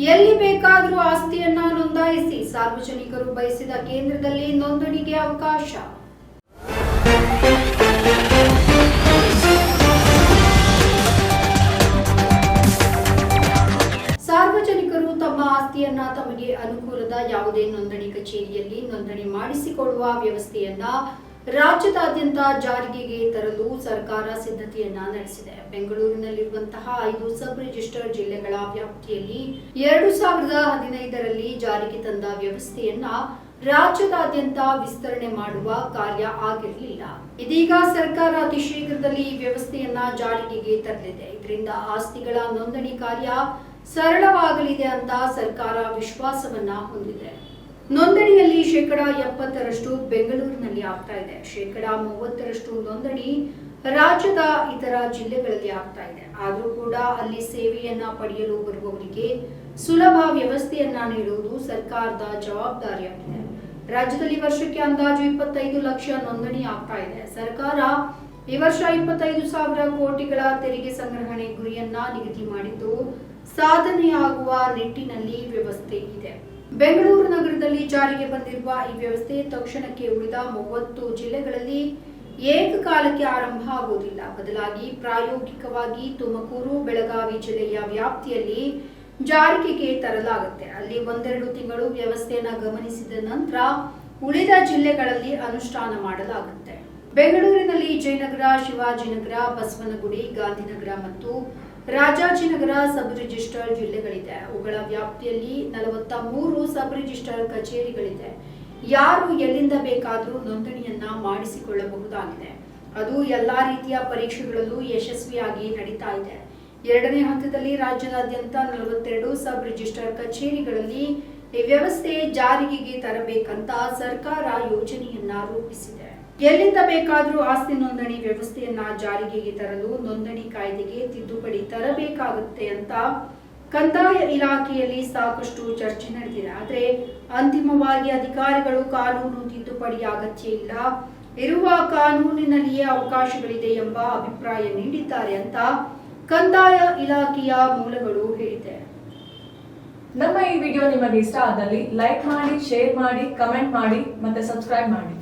ಎಲ್ಲಿ ಬೇಕಾದರೂ ಆಸ್ತಿಯನ್ನ ನೋಂದಾಯಿಸಿ, ಸಾರ್ವಜನಿಕರು ಬಯಸಿದ ಕೇಂದ್ರದಲ್ಲಿ ನೋಂದಣಿಗೆ ಅವಕಾಶ. ಸಾರ್ವಜನಿಕರು ತಮ್ಮ ಆಸ್ತಿಯನ್ನ ತಮಗೆ ಅನುಕೂಲದ ಯಾವುದೇ ನೋಂದಣಿ ಕಚೇರಿಯಲ್ಲಿ ನೋಂದಣಿ ಮಾಡಿಸಿಕೊಳ್ಳುವ ವ್ಯವಸ್ಥೆಯನ್ನ ರಾಜ್ಯದಾದ್ಯಂತ ಜಾರಿಗೆ ತರಲು ಸರ್ಕಾರ ಸಿದ್ಧತೆಯನ್ನ ನಡೆಸಿದೆ. ಬೆಂಗಳೂರಿನಲ್ಲಿರುವಂತಹ 5 ಸಬ್ ರಿಜಿಸ್ಟರ್ ಜಿಲ್ಲೆಗಳ ವ್ಯಾಪ್ತಿಯಲ್ಲಿ 2015ರಲ್ಲಿ ಜಾರಿಗೆ ತಂದ ವ್ಯವಸ್ಥೆಯನ್ನ ರಾಜ್ಯದಾದ್ಯಂತ ವಿಸ್ತರಣೆ ಮಾಡುವ ಕಾರ್ಯ ಆಗಿರಲಿಲ್ಲ. ಇದೀಗ ಸರ್ಕಾರ ಅತಿ ಶೀಘ್ರದಲ್ಲಿ ಈ ವ್ಯವಸ್ಥೆಯನ್ನ ಜಾರಿಗೆ ತರಲಿದೆ. ಇದರಿಂದ ಆಸ್ತಿಗಳ ನೋಂದಣಿ ಕಾರ್ಯ ಸರಳವಾಗಲಿದೆ ಅಂತ ಸರ್ಕಾರ ವಿಶ್ವಾಸವನ್ನ ಹೊಂದಿದೆ. ನೋಂದಣಿಯಲ್ಲಿ 70% ಬೆಂಗಳೂರಿನಲ್ಲಿ ಆಗ್ತಾ ಇದೆ. 30% ನೋಂದಣಿ ರಾಜ್ಯದ ಇತರ ಜಿಲ್ಲೆಗಳಲ್ಲಿ ಆಗ್ತಾ ಇದೆ. ಆದರೂ ಕೂಡ ಅಲ್ಲಿ ಸೇವೆಯನ್ನ ಪಡೆಯಲು ಬರುವವರಿಗೆ ಸುಲಭ ವ್ಯವಸ್ಥೆಯನ್ನ ನೀಡುವುದು ಸರ್ಕಾರದ ಜವಾಬ್ದಾರಿಯಾಗಿದೆ. ರಾಜ್ಯದಲ್ಲಿ ವರ್ಷಕ್ಕೆ ಅಂದಾಜು 25 ಲಕ್ಷ ನೋಂದಣಿ ಆಗ್ತಾ ಇದೆ. ಸರ್ಕಾರ ಈ ವರ್ಷ 25,000 ಕೋಟಿಗಳ ತೆರಿಗೆ ಸಂಗ್ರಹಣೆ ಗುರಿಯನ್ನ ನಿಗದಿ ಮಾಡಿದ್ದು, ಸಾಧನೆಯಾಗುವ ನಿಟ್ಟಿನಲ್ಲಿ ವ್ಯವಸ್ಥೆ ಇದೆ. ಬೆಂಗಳೂರು ನಗರದಲ್ಲಿ ಜಾರಿಗೆ ಬಂದಿರುವ ಈ ವ್ಯವಸ್ಥೆ ತಕ್ಷಣಕ್ಕೆ ಉಳಿದ 30 ಜಿಲ್ಲೆಗಳಲ್ಲಿ ಏಕಕಾಲಕ್ಕೆ ಆರಂಭ ಆಗುವುದಿಲ್ಲ. ಬದಲಾಗಿ ಪ್ರಾಯೋಗಿಕವಾಗಿ ತುಮಕೂರು, ಬೆಳಗಾವಿ ಜಿಲ್ಲೆಯ ವ್ಯಾಪ್ತಿಯಲ್ಲಿ ಜಾರಿಗೆಗೆ ತರಲಾಗುತ್ತೆ. ಅಲ್ಲಿ 1-2 ತಿಂಗಳು ವ್ಯವಸ್ಥೆಯನ್ನು ಗಮನಿಸಿದ ನಂತರ ಉಳಿದ ಜಿಲ್ಲೆಗಳಲ್ಲಿ ಅನುಷ್ಠಾನ ಮಾಡಲಾಗುತ್ತೆ. ಬೆಂಗಳೂರಿನಲ್ಲಿ ಜಯನಗರ, ಶಿವಾಜಿನಗರ, ಬಸವನಗುಡಿ, ಗಾಂಧಿನಗರ ಮತ್ತು ರಾಜಾಜಿನಗರ ಸಬ್ ರಿಜಿಸ್ಟರ್ ಜಿಲ್ಲೆಗಳಿದೆ. ಅವುಗಳ ವ್ಯಾಪ್ತಿಯಲ್ಲಿ 43 ಸಬ್ ರಿಜಿಸ್ಟರ್ ಕಚೇರಿಗಳಿದೆ. ಯಾರು ಎಲ್ಲಿಂದ ಬೇಕಾದರೂ ನೋಂದಣಿಯನ್ನ ಮಾಡಿಸಿಕೊಳ್ಳಬಹುದಾಗಿದೆ. ಅದು ಎಲ್ಲಾ ರೀತಿಯ ಪರೀಕ್ಷೆಗಳಲ್ಲೂ ಯಶಸ್ವಿಯಾಗಿ ನಡೀತಾ ಇದೆ. 2ನೇ ಹಂತದಲ್ಲಿ ರಾಜ್ಯದಾದ್ಯಂತ 42 ಸಬ್ ರಿಜಿಸ್ಟರ್ ಕಚೇರಿಗಳಲ್ಲಿ ಈ ವ್ಯವಸ್ಥೆ ಜಾರಿಗೆ ತರಬೇಕಂತ ಸರ್ಕಾರ ಯೋಜನೆಯನ್ನ ರೂಪಿಸಿದೆ. ಎಲ್ಲಿಂದ ಬೇಕಾದರೂ ಆಸ್ತಿ ನೋಂದಣಿ ವ್ಯವಸ್ಥೆಯನ್ನ ಜಾರಿಗೆ ತರಲು ನೋಂದಣಿ ಕಾಯ್ದೆಗೆ ತಿದ್ದುಪಡಿ ತರಬೇಕಾಗುತ್ತೆ ಅಂತ ಕಂದಾಯ ಇಲಾಖೆಯಲ್ಲಿ ಸಾಕಷ್ಟು ಚರ್ಚೆ ನಡೆದಿದೆ. ಆದರೆ ಅಂತಿಮವಾಗಿ ಅಧಿಕಾರಿಗಳು ಕಾನೂನು ತಿದ್ದುಪಡಿ ಅಗತ್ಯ ಇಲ್ಲ, ಇರುವ ಕಾನೂನಿನಲ್ಲಿಯೇ ಅವಕಾಶಗಳಿದೆ ಎಂಬ ಅಭಿಪ್ರಾಯ ನೀಡಿದ್ದಾರೆ ಅಂತ ಕಂದಾಯ ಇಲಾಖೆಯ ಮೂಲಗಳು ಹೇಳಿದೆ. ನಮ್ಮ ಈ ವಿಡಿಯೋ ನಿಮಗೆ ಇಷ್ಟ ಆದಲ್ಲಿ ಲೈಕ್ ಮಾಡಿ, ಶೇರ್ ಮಾಡಿ, ಕಮೆಂಟ್ ಮಾಡಿ ಮತ್ತೆ ಸಬ್ಸ್ಕ್ರೈಬ್ ಮಾಡಿ.